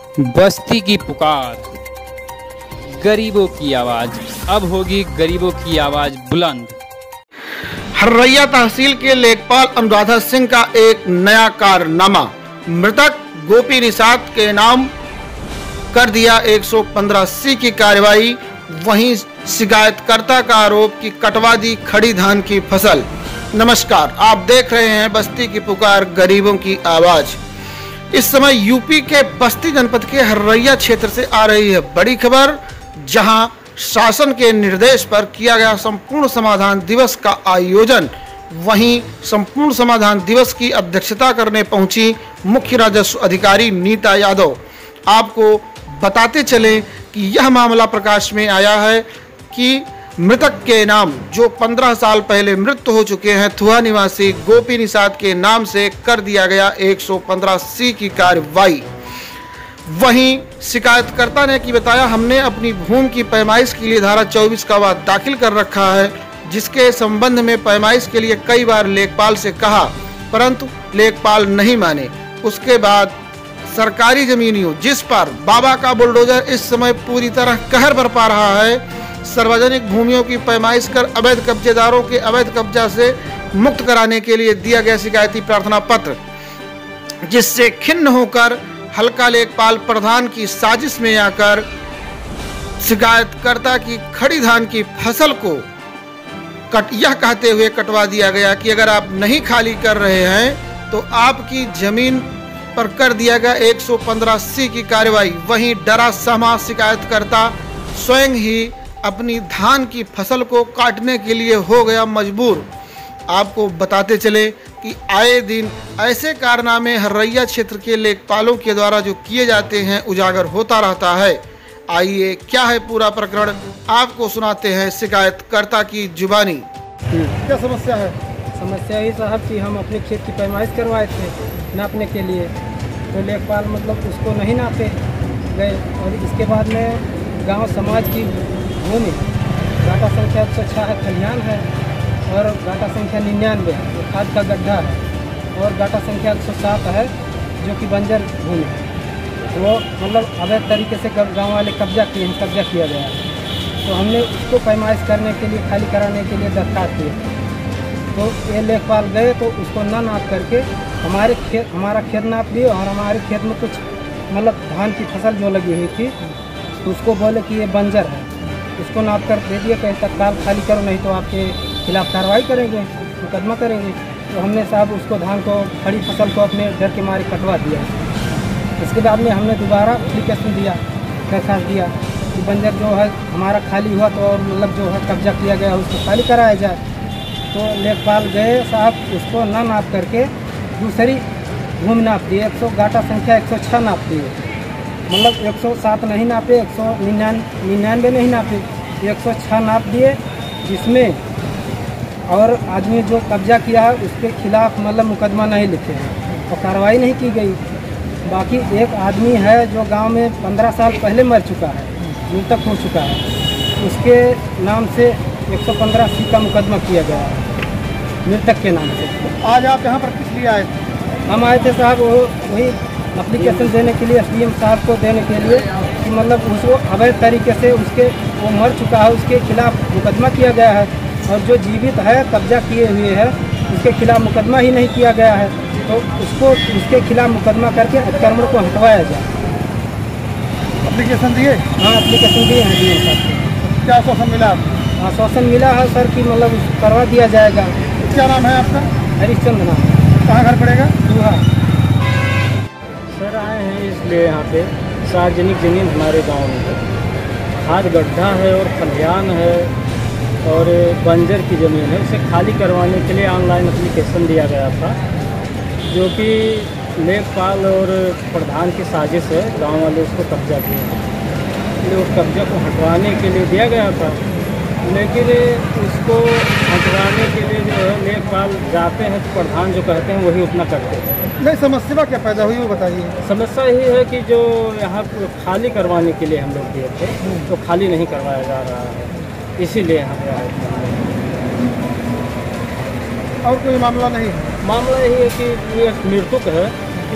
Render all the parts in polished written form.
बस्ती की पुकार, गरीबों की आवाज, अब होगी गरीबों की आवाज बुलंद। हर्रैया तहसील के लेखपाल अनुराधा सिंह का एक नया कारनामा, मृतक गोपी निषाद के नाम कर दिया 115C की कार्रवाई। वहीं शिकायतकर्ता का आरोप कि कटवा दी खड़ी धान की फसल। नमस्कार, आप देख रहे हैं बस्ती की पुकार, गरीबों की आवाज। इस समय यूपी के बस्ती जनपद के हर्रैया क्षेत्र से आ रही है बड़ी खबर, जहां शासन के निर्देश पर किया गया संपूर्ण समाधान दिवस का आयोजन। वहीं संपूर्ण समाधान दिवस की अध्यक्षता करने पहुंची मुख्य राजस्व अधिकारी नीता यादव। आपको बताते चलें कि यह मामला प्रकाश में आया है कि मृतक के नाम, जो 15 साल पहले मृत्यु हो चुके हैं, थुहा निवासी गोपी निषाद के नाम से कर दिया गया 115C की कार्रवाई। वहीं शिकायतकर्ता ने कि बताया, हमने अपनी भूमि की पैमाइश के लिए धारा 24 का वाद दाखिल कर रखा है, जिसके संबंध में पैमाइश के लिए कई बार लेखपाल से कहा, परंतु लेखपाल नहीं माने। उसके बाद सरकारी जमीनियों जिस पर बाबा का बुलडोजर इस समय पूरी तरह कहर बरपा रहा है, सार्वजनिक भूमियों की पैमाइश कर अवैध कब्जेदारों के अवैध कब्जा से मुक्त कराने के लिए दिया गया शिकायती प्रार्थना पत्र, जिससे खिन्न होकर हल्का लेखपाल प्रधान की साजिश में आकर शिकायतकर्ता की खड़ी धान की फसल को यह कहते हुए कटवा दिया गया कि अगर आप नहीं खाली कर रहे हैं तो आपकी जमीन पर कर दिया गया 115C की कार्रवाई। वहीं डरा सहमा शिकायतकर्ता स्वयं ही अपनी धान की फसल को काटने के लिए हो गया मजबूर। आपको बताते चले कि आए दिन ऐसे कारनामे हर्रैया क्षेत्र के लेखपालों के द्वारा जो किए जाते हैं उजागर होता रहता है। आइए क्या है पूरा प्रकरण, आपको सुनाते हैं शिकायतकर्ता की जुबानी। क्या समस्या है? समस्या ही साहब कि हम अपने खेत की पैमाइश करवाए थे नापने के लिए, तो लेखपाल मतलब उसको नहीं नापे गए। और इसके बाद में गांव समाज की भूमि गाटा संख्या 106 है, खलिहान है, और गाटा संख्या 99 है जो खाद का गड्ढा है, और गाटा संख्या 107 है जो कि बंजर भूमि है। वो मतलब अवैध तरीके से गांव वाले कब्जा किया गया है। तो हमने उसको पैमाइश करने के लिए, खाली कराने के लिए दरखास्त दी। तो ये लेखपाल गए तो उसको ना नाप करके हमारा खेत नाप दिए, और हमारे खेत में कुछ मतलब धान की फसल जो लगी हुई थी तो उसको बोले कि ये बंजर है, उसको नाप कर दे दिए, कहीं तत्काल खाली करो नहीं तो आपके खिलाफ कार्रवाई करेंगे, मुकदमा करेंगे। तो हमने साहब उसको धान को, खड़ी फसल को अपने डर के मारे कटवा दिया। इसके बाद में हमने दोबारा एप्लीकेशन दिया, दरखास्त दिया कि बंजर जो है हमारा खाली हुआ तो और मतलब जो है कब्जा किया गया उसको खाली कराया जाए। तो लेखपाल गए साहब, उसको ना नाप करके दूसरी भूमि नाप दिए, 100 गाटा संख्या 106 नाप दिए, मतलब 107 नहीं नापे, 199 नहीं नापे, 106 नाप दिए, जिसमें और आदमी जो कब्जा किया है उसके खिलाफ मतलब मुकदमा नहीं लिखे हैं और कार्रवाई नहीं की गई। बाकी एक आदमी है जो गांव में 15 साल पहले मर चुका है, मृतक हो चुका है, उसके नाम से 115C का मुकदमा किया गया है मृतक के नाम से। आज आप यहाँ पर किस लिए आए थे? हम आए थे साहब वही एप्लीकेशन देने के लिए, SDM साहब को देने के लिए कि मतलब उसको अवैध तरीके से वो मर चुका है, उसके खिलाफ मुकदमा किया गया है, और जो जीवित है कब्जा किए हुए है उसके खिलाफ मुकदमा ही नहीं किया गया है, तो उसके खिलाफ मुकदमा करके अतिक्रमण को हटवाया जाए। एप्लीकेशन दिए? हाँ, एप्लीकेशन दिए हैं DM साहब को। क्या आश्वासन मिला? आश्वासन मिला है सर कि मतलब करवा दिया जाएगा। क्या नाम है आपका? हरिश्चंद्र नाम। कहाँ घर पड़ेगा? दूहा। सर आए हैं इसलिए यहाँ पे सार्वजनिक जमीन हमारे गांव में है, खाद गड्ढा है और खलिहान है और बंजर की ज़मीन है, उसे खाली करवाने के लिए ऑनलाइन एप्लीकेशन दिया गया था, जो कि लेखपाल और प्रधान की साजिश है। गांव वाले उसको कब्जा किए हैं, इसलिए उस कब्जा को हटवाने के लिए दिया गया था, लेकिन उसको हटवाने के लिए जो है लेखपाल जाते हैं तो प्रधान जो कहते हैं वही उतना करते हैं। नहीं, समस्या क्या पैदा हुई वो बताइए। समस्या यही है कि जो यहाँ खाली करवाने के लिए हम लोग दिए थे तो खाली नहीं करवाया जा रहा है, इसीलिए यहाँ पे आए थे। और कोई मामला नहीं है? मामला यही है कि ये मृतक है,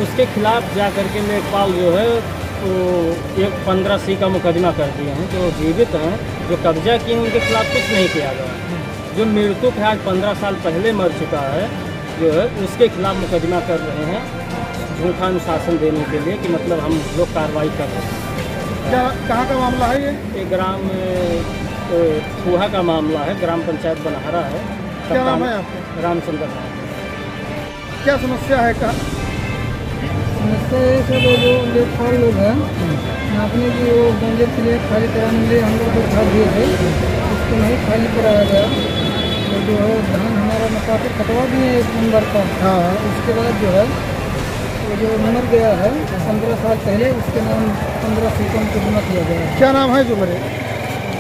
उसके खिलाफ जा करके लेखपाल जो है वो एक 15C का मुकदमा कर दिए हैं। जो जीवित हैं, जो कब्जा किए उनके खिलाफ कुछ नहीं किया गया। जो मृतक है, आज 15 साल पहले मर चुका है, जो है उसके खिलाफ मुकदमा कर रहे हैं झूठा अनुशासन देने के लिए कि मतलब हम लोग कार्रवाई कर रहे हैं। क्या कहाँ का मामला है ये ग्राम फूहा का मामला है, ग्राम पंचायत बनहरा है। क्या नाम है आपका? रामचंद्र राम। क्या समस्या है? समस्या ये सब जो लेखपाल लोग हैं, आपने भी वो बंजर के लिए खाली कराने के लिए हम लोग को उठा दिए थे, उसको नहीं खाली कराया गया। तो जो है धान हमारा मका पर कटवा दिए 1 नंबर का। हाँ। उसके बाद जो है वो जो मर गया है 15 साल पहले, उसके नाम 15C का मुकदमा किया गया है। क्या नाम है जो मरे?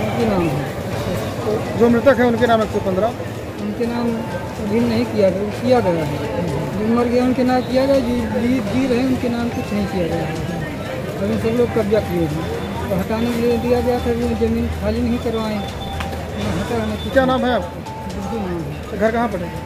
उनके नाम है, जो मृतक है उनके नाम 115? उनके नाम अभी नहीं किया गया है। जो मर गया उनके नाम किया गया, जो जी रहे उनके नाम कुछ नहीं किया गया है। अभी सब लोग कब्जा किए हैं, तो हटाने के लिए दिया गया था, वो ज़मीन खाली नहीं करवाएं, हटाने। क्या नाम है आपका? नाम है। घर कहाँ पड़ेगा?